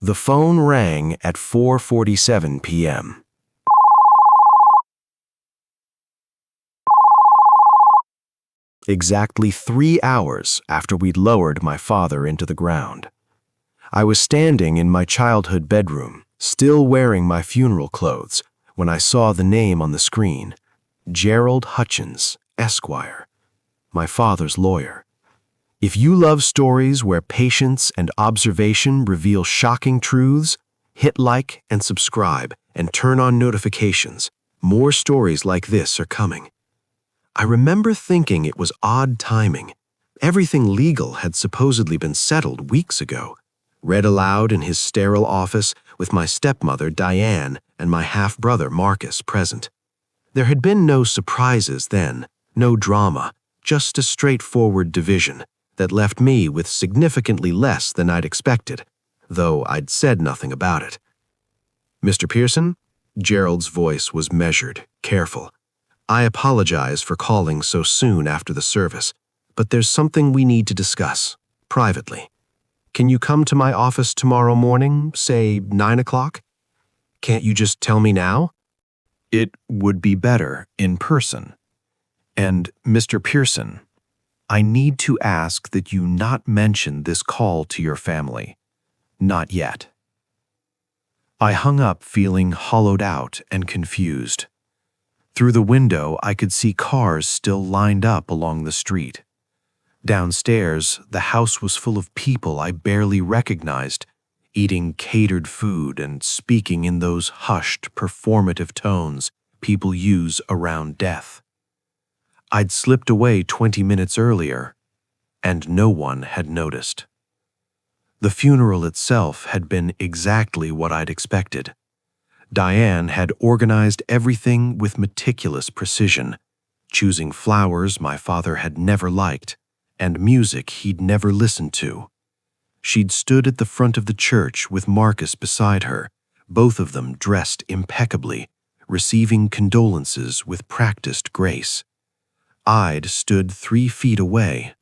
The phone rang at 4:47 p.m. Exactly 3 hours after we'd lowered my father into the ground. I was standing in my childhood bedroom, still wearing my funeral clothes, when I saw the name on the screen, Gerald Hutchins, Esquire, my father's lawyer. If you love stories where patience and observation reveal shocking truths, hit like and subscribe and turn on notifications. More stories like this are coming. I remember thinking it was odd timing. Everything legal had supposedly been settled weeks ago. Read aloud in his sterile office with my stepmother, Diane, and my half-brother, Marcus, present. There had been no surprises then, no drama, just a straightforward division that left me with significantly less than I'd expected, though I'd said nothing about it. "Mr. Pearson?" Gerald's voice was measured, careful. "I apologize for calling so soon after the service, but there's something we need to discuss, privately. Can you come to my office tomorrow morning, say 9 o'clock? Can't you just tell me now?" "It would be better in person. And, Mr. Pearson, I need to ask that you not mention this call to your family. Not yet." I hung up feeling hollowed out and confused. Through the window, I could see cars still lined up along the street. Downstairs, the house was full of people I barely recognized, eating catered food and speaking in those hushed, performative tones people use around death. I'd slipped away 20 minutes earlier, and no one had noticed. The funeral itself had been exactly what I'd expected. Diane had organized everything with meticulous precision, choosing flowers my father had never liked and music he'd never listened to. She'd stood at the front of the church with Marcus beside her, both of them dressed impeccably, receiving condolences with practiced grace. I'd stood 3 feet away,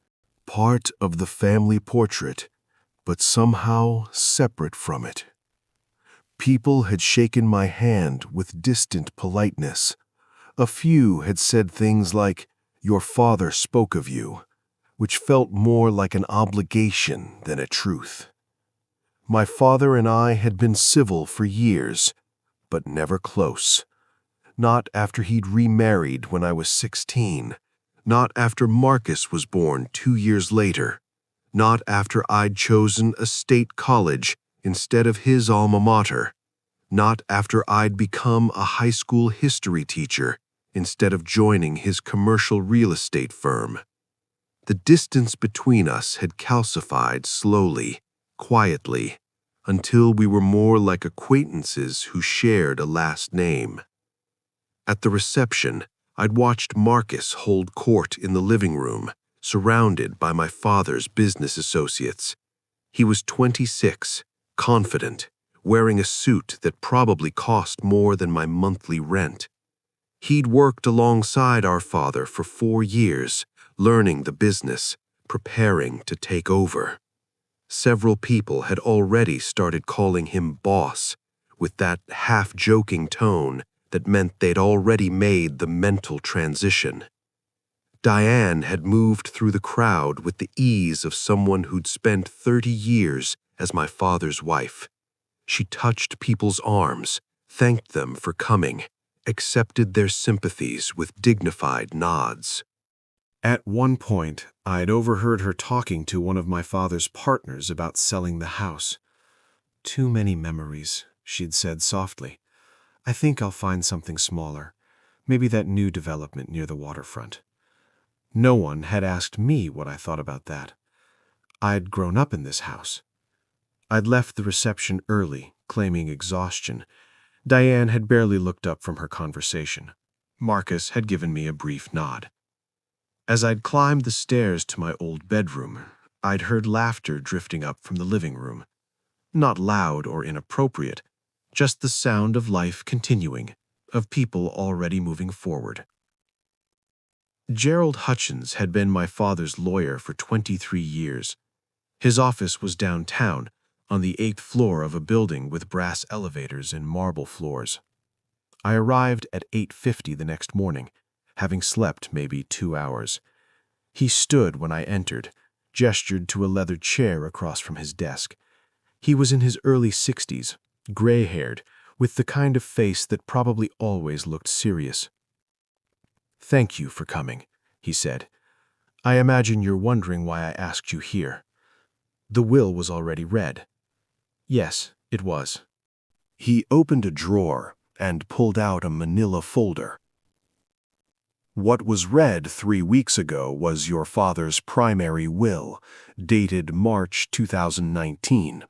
part of the family portrait, but somehow separate from it. People had shaken my hand with distant politeness. A few had said things like, "Your father spoke of you," which felt more like an obligation than a truth. My father and I had been civil for years, but never close. Not after he'd remarried when I was 16. Not after Marcus was born 2 years later. Not after I'd chosen a state college instead of his alma mater. Not after I'd become a high school history teacher instead of joining his commercial real estate firm. The distance between us had calcified slowly, quietly, until we were more like acquaintances who shared a last name. At the reception, I'd watched Marcus hold court in the living room, surrounded by my father's business associates. He was 26, confident, wearing a suit that probably cost more than my monthly rent. He'd worked alongside our father for 4 years, learning the business, preparing to take over. Several people had already started calling him boss, with that half-joking tone that meant they'd already made the mental transition. Diane had moved through the crowd with the ease of someone who'd spent 30 years as my father's wife. She touched people's arms, thanked them for coming, accepted their sympathies with dignified nods. At one point, I'd overheard her talking to one of my father's partners about selling the house. "Too many memories," she'd said softly. "I think I'll find something smaller, maybe that new development near the waterfront." No one had asked me what I thought about that. I'd grown up in this house. I'd left the reception early, claiming exhaustion. Diane had barely looked up from her conversation. Marcus had given me a brief nod. As I'd climbed the stairs to my old bedroom, I'd heard laughter drifting up from the living room. Not loud or inappropriate, just the sound of life continuing, of people already moving forward. Gerald Hutchins had been my father's lawyer for 23 years. His office was downtown, on the 8th floor of a building with brass elevators and marble floors. I arrived at 8:50 the next morning, having slept maybe 2 hours. He stood when I entered, gestured to a leather chair across from his desk. He was in his early 60s, gray-haired, with the kind of face that probably always looked serious. "Thank you for coming," he said. "I imagine you're wondering why I asked you here." The will was already read. Yes, it was. He opened a drawer and pulled out a manila folder. What was read 3 weeks ago was your father's primary will, dated March 2019.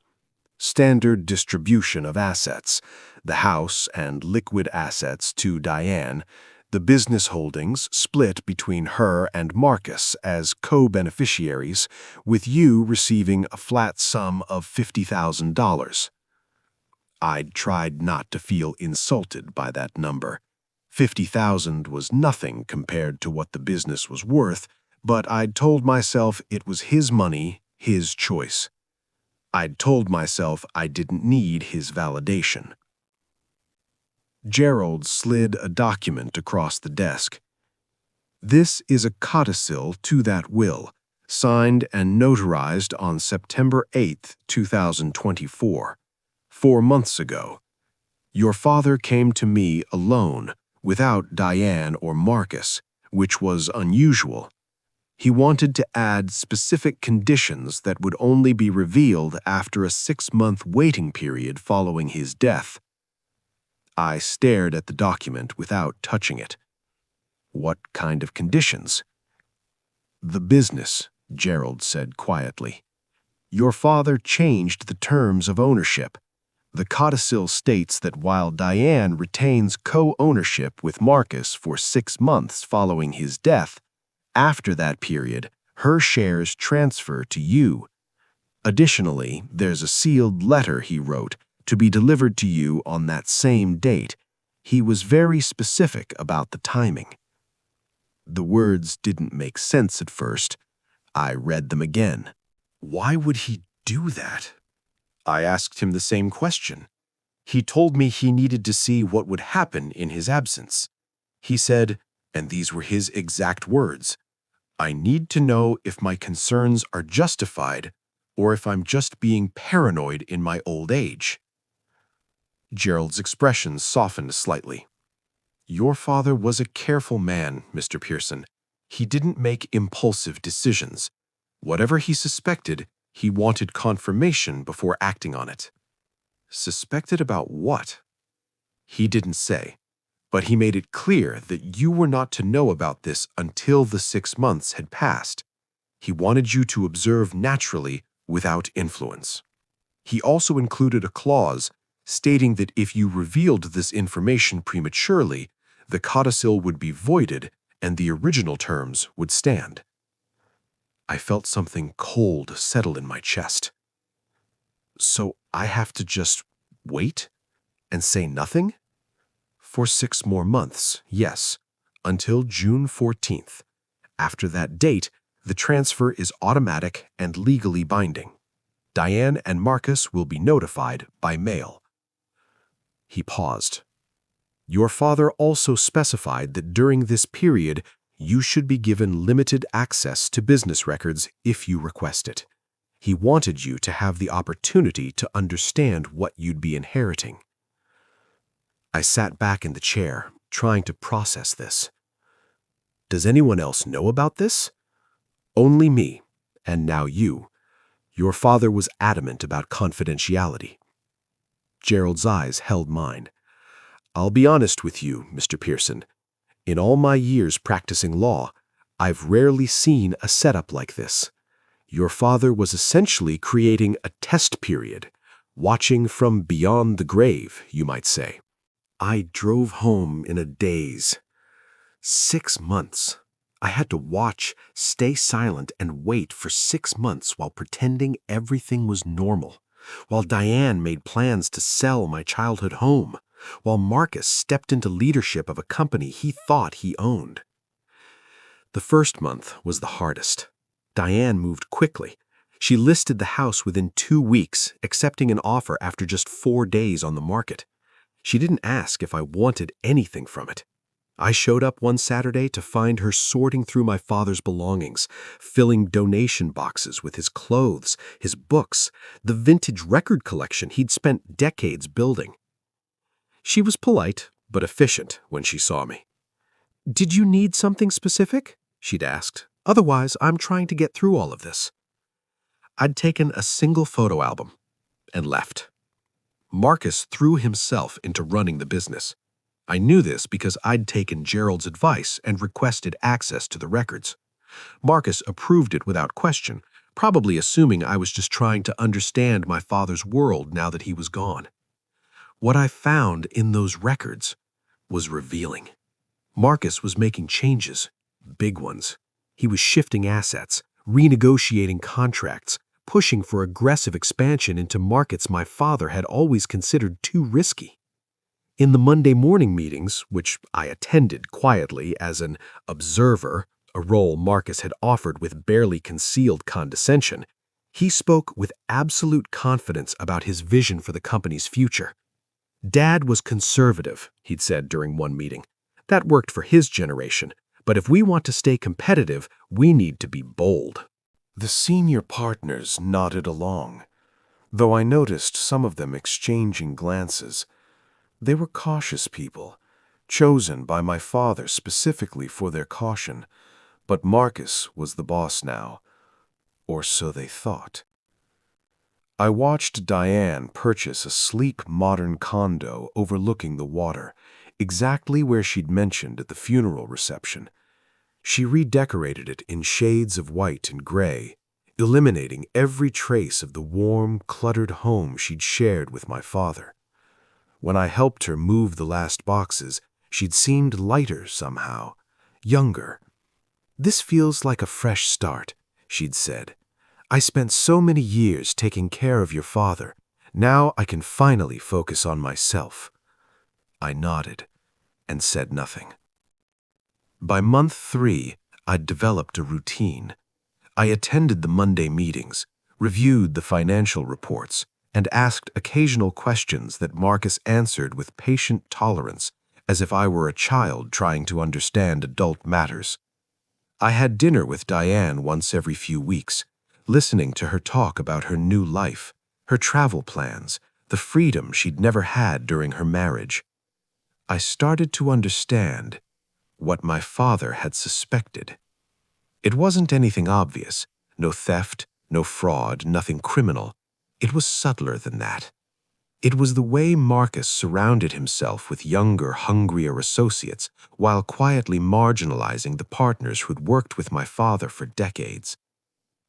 Standard distribution of assets, the house and liquid assets to Diane, the business holdings split between her and Marcus as co-beneficiaries, with you receiving a flat sum of $50,000. I'd tried not to feel insulted by that number. $50,000 was nothing compared to what the business was worth, but I'd told myself it was his money, his choice. I'd told myself I didn't need his validation. Gerald slid a document across the desk. This is a codicil to that will, signed and notarized on September 8, 2024, 4 months ago. Your father came to me alone, without Diane or Marcus, which was unusual. He wanted to add specific conditions that would only be revealed after a 6-month waiting period following his death. I stared at the document without touching it. What kind of conditions? "The business," Gerald said quietly. "Your father changed the terms of ownership. The codicil states that while Diane retains co-ownership with Marcus for 6 months following his death, after that period, her shares transfer to you. Additionally, there's a sealed letter he wrote to be delivered to you on that same date. He was very specific about the timing." The words didn't make sense at first. I read them again. Why would he do that? I asked him the same question. He told me he needed to see what would happen in his absence. He said, and these were his exact words, "I need to know if my concerns are justified or if I'm just being paranoid in my old age." Gerald's expression softened slightly. "Your father was a careful man, Mr. Pearson. He didn't make impulsive decisions. Whatever he suspected, he wanted confirmation before acting on it." Suspected about what? He didn't say, but he made it clear that you were not to know about this until the 6 months had passed. He wanted you to observe naturally without influence. He also included a clause stating that if you revealed this information prematurely, the codicil would be voided and the original terms would stand. I felt something cold settle in my chest. So I have to just wait and say nothing? For 6 more months, yes, until June 14th. After that date, the transfer is automatic and legally binding. Diane and Marcus will be notified by mail. He paused. Your father also specified that during this period, you should be given limited access to business records if you request it. He wanted you to have the opportunity to understand what you'd be inheriting. I sat back in the chair, trying to process this. Does anyone else know about this? Only me, and now you. Your father was adamant about confidentiality. Gerald's eyes held mine. I'll be honest with you, Mr. Pearson. In all my years practicing law, I've rarely seen a setup like this. Your father was essentially creating a test period, watching from beyond the grave, you might say. I drove home in a daze. 6 months. I had to watch, stay silent, and wait for 6 months while pretending everything was normal, while Diane made plans to sell my childhood home, while Marcus stepped into leadership of a company he thought he owned. The first month was the hardest. Diane moved quickly. She listed the house within 2 weeks, accepting an offer after just 4 days on the market. She didn't ask if I wanted anything from it. I showed up one Saturday to find her sorting through my father's belongings, filling donation boxes with his clothes, his books, the vintage record collection he'd spent decades building. She was polite, but efficient when she saw me. "Did you need something specific?" she'd asked. "Otherwise, I'm trying to get through all of this." I'd taken a single photo album and left. Marcus threw himself into running the business. I knew this because I'd taken Gerald's advice and requested access to the records. Marcus approved it without question, probably assuming I was just trying to understand my father's world now that he was gone. What I found in those records was revealing. Marcus was making changes, big ones. He was shifting assets, renegotiating contracts, pushing for aggressive expansion into markets my father had always considered too risky. In the Monday morning meetings, which I attended quietly as an observer, a role Marcus had offered with barely concealed condescension, he spoke with absolute confidence about his vision for the company's future. "Dad was conservative," he'd said during one meeting. "That worked for his generation, but if we want to stay competitive, we need to be bold." The senior partners nodded along, though I noticed some of them exchanging glances. They were cautious people, chosen by my father specifically for their caution, but Marcus was the boss now, or so they thought. I watched Diane purchase a sleek modern condo overlooking the water, exactly where she'd mentioned at the funeral reception. She redecorated it in shades of white and gray, eliminating every trace of the warm, cluttered home she'd shared with my father. When I helped her move the last boxes, she'd seemed lighter somehow, younger. "This feels like a fresh start," she'd said. "I spent so many years taking care of your father. Now I can finally focus on myself." I nodded and said nothing. By month 3, I'd developed a routine. I attended the Monday meetings, reviewed the financial reports, and asked occasional questions that Marcus answered with patient tolerance, as if I were a child trying to understand adult matters. I had dinner with Diane once every few weeks, listening to her talk about her new life, her travel plans, the freedom she'd never had during her marriage. I started to understand what my father had suspected. It wasn't anything obvious, no theft, no fraud, nothing criminal. It was subtler than that. It was the way Marcus surrounded himself with younger, hungrier associates while quietly marginalizing the partners who'd worked with my father for decades.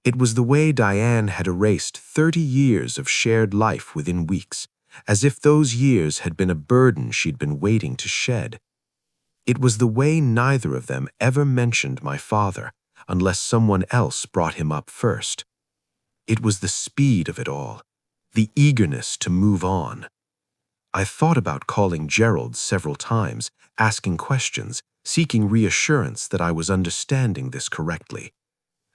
It was the way Diane had erased 30 years of shared life within weeks, as if those years had been a burden she'd been waiting to shed. It was the way neither of them ever mentioned my father unless someone else brought him up first. It was the speed of it all, the eagerness to move on. I thought about calling Gerald several times, asking questions, seeking reassurance that I was understanding this correctly.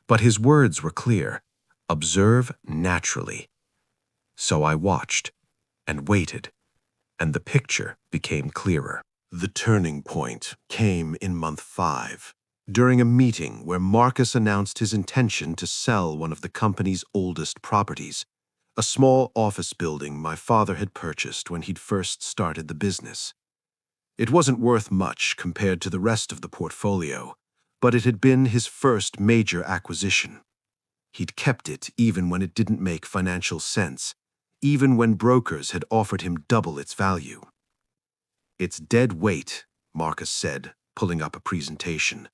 But his words were clear: observe naturally. So I watched and waited, and the picture became clearer. The turning point came in month 5, during a meeting where Marcus announced his intention to sell one of the company's oldest properties, a small office building my father had purchased when he'd first started the business. It wasn't worth much compared to the rest of the portfolio, but it had been his first major acquisition. He'd kept it even when it didn't make financial sense, even when brokers had offered him double its value. "It's dead weight," Marcus said, pulling up a presentation.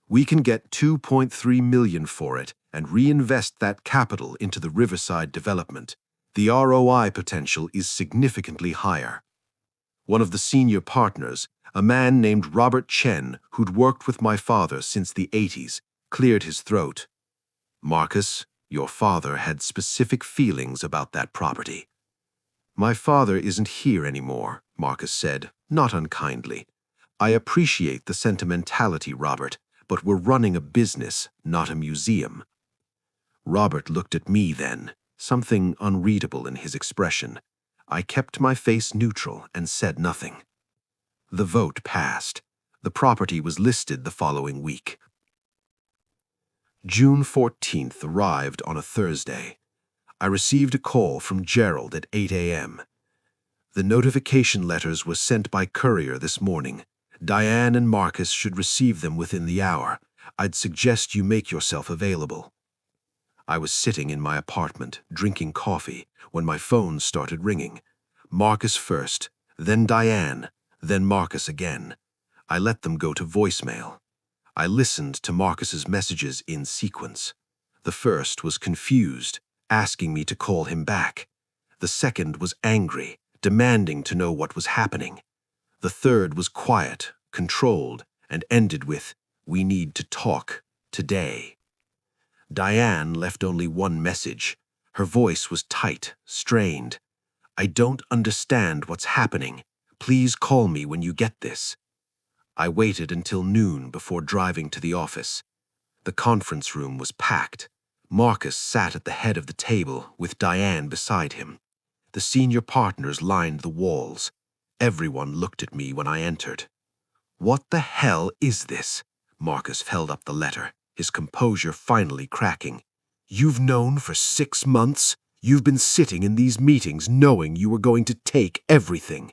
"We can get $2.3 million for it and reinvest that capital into the Riverside development. The ROI potential is significantly higher." One of the senior partners, a man named Robert Chen, who'd worked with my father since the 80s, cleared his throat. "Marcus, your father had specific feelings about that property." "My father isn't here anymore," Marcus said, not unkindly. "I appreciate the sentimentality, Robert, but we're running a business, not a museum." Robert looked at me then, something unreadable in his expression. I kept my face neutral and said nothing. The vote passed. The property was listed the following week. June 14th arrived on a Thursday. I received a call from Gerald at 8 a.m. The notification letters were sent by courier this morning. Diane and Marcus should receive them within the hour. I'd suggest you make yourself available. I was sitting in my apartment, drinking coffee, when my phone started ringing. Marcus first, then Diane, then Marcus again. I let them go to voicemail. I listened to Marcus's messages in sequence. The first was confused, asking me to call him back. The second was angry, demanding to know what was happening. The third was quiet, controlled, and ended with, "We need to talk, today." Diane left only one message. Her voice was tight, strained. "I don't understand what's happening. Please call me when you get this." I waited until noon before driving to the office. The conference room was packed. Marcus sat at the head of the table with Diane beside him. The senior partners lined the walls. Everyone looked at me when I entered. "What the hell is this?" Marcus held up the letter, his composure finally cracking. "You've known for 6 months? You've been sitting in these meetings knowing you were going to take everything."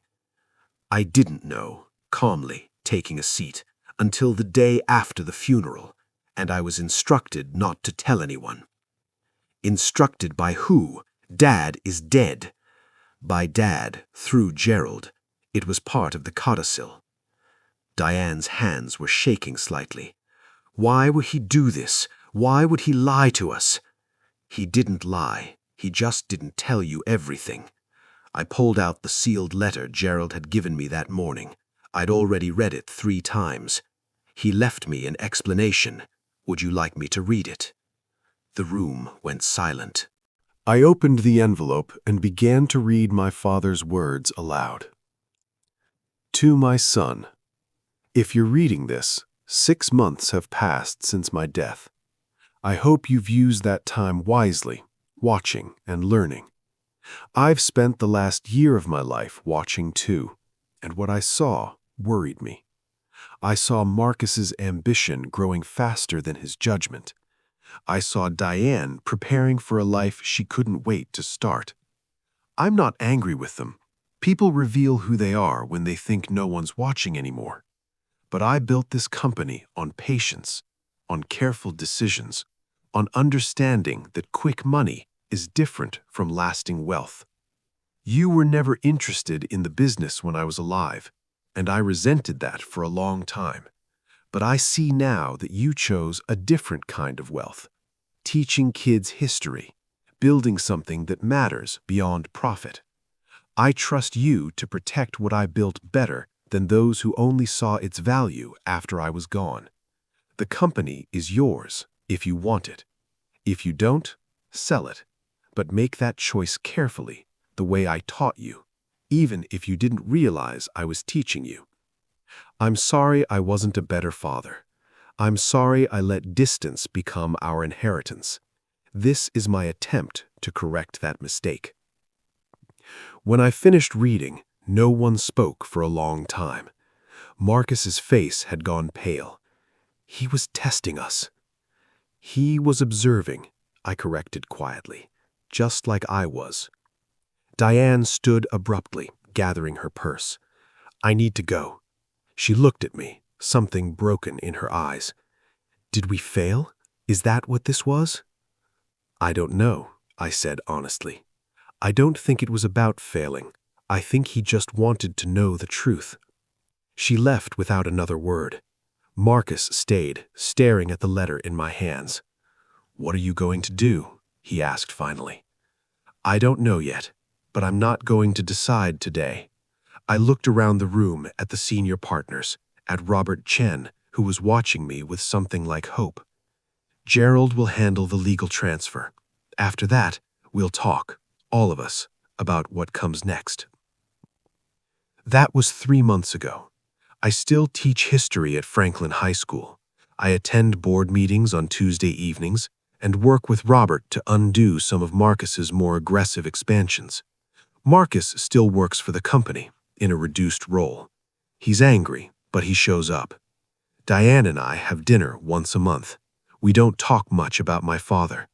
I didn't know, calmly, taking a seat, until the day after the funeral, and I was instructed not to tell anyone. Instructed by who? Dad is dead. By Dad, through Gerald. It was part of the codicil. Diane's hands were shaking slightly. Why would he do this? Why would he lie to us? He didn't lie. He just didn't tell you everything. I pulled out the sealed letter Gerald had given me that morning. I'd already read it 3 times. He left me an explanation. Would you like me to read it? The room went silent. I opened the envelope and began to read my father's words aloud. To my son, if you're reading this, 6 months have passed since my death. I hope you've used that time wisely, watching and learning. I've spent the last year of my life watching too, and what I saw worried me. I saw Marcus's ambition growing faster than his judgment. I saw Diane preparing for a life she couldn't wait to start. I'm not angry with them. People reveal who they are when they think no one's watching anymore. But I built this company on patience, on careful decisions, on understanding that quick money is different from lasting wealth. You were never interested in the business when I was alive, and I resented that for a long time. But I see now that you chose a different kind of wealth, teaching kids history, building something that matters beyond profit. I trust you to protect what I built better than those who only saw its value after I was gone. The company is yours if you want it. If you don't, sell it. But make that choice carefully, the way I taught you, even if you didn't realize I was teaching you. I'm sorry I wasn't a better father. I'm sorry I let distance become our inheritance. This is my attempt to correct that mistake. When I finished reading, no one spoke for a long time. Marcus's face had gone pale. He was testing us. He was observing, I corrected quietly, just like I was. Diane stood abruptly, gathering her purse. I need to go. She looked at me, something broken in her eyes. Did we fail? Is that what this was? I don't know, I said honestly. I don't think it was about failing. I think he just wanted to know the truth. She left without another word. Marcus stayed, staring at the letter in my hands. What are you going to do? He asked finally. I don't know yet, but I'm not going to decide today. I looked around the room at the senior partners, at Robert Chen, who was watching me with something like hope. Gerald will handle the legal transfer. After that, we'll talk, all of us, about what comes next. That was 3 months ago. I still teach history at Franklin High School. I attend board meetings on Tuesday evenings, and work with Robert to undo some of Marcus's more aggressive expansions. Marcus still works for the company, in a reduced role. He's angry, but he shows up. Diane and I have dinner once a month. We don't talk much about my father.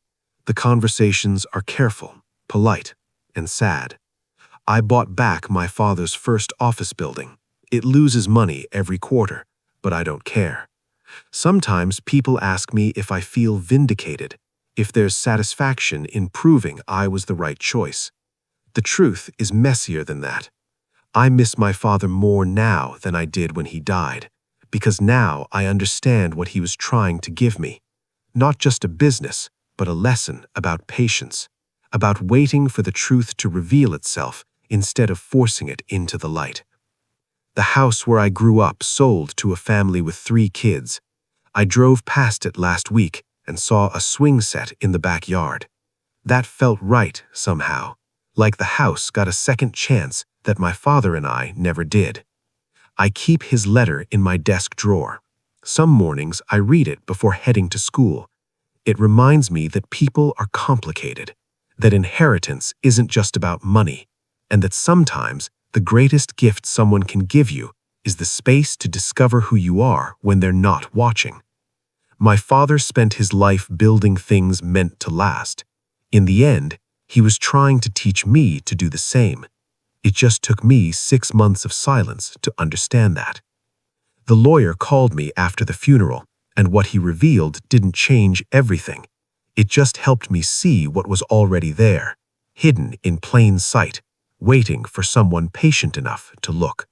The conversations are careful, polite, and sad. I bought back my father's first office building. It loses money every quarter, but I don't care. Sometimes people ask me if I feel vindicated, if there's satisfaction in proving I was the right choice. The truth is messier than that. I miss my father more now than I did when he died, because now I understand what he was trying to give me. Not just a business, but a lesson about patience, about waiting for the truth to reveal itself instead of forcing it into the light. The house where I grew up sold to a family with 3 kids. I drove past it last week and saw a swing set in the backyard. That felt right somehow, like the house got a second chance that my father and I never did. I keep his letter in my desk drawer. Some mornings I read it before heading to school. It reminds me that people are complicated, that inheritance isn't just about money, and that sometimes the greatest gift someone can give you is the space to discover who you are when they're not watching. My father spent his life building things meant to last. In the end, he was trying to teach me to do the same. It just took me 6 months of silence to understand that. The lawyer called me after the funeral, and what he revealed didn't change everything. It just helped me see what was already there, hidden in plain sight, waiting for someone patient enough to look.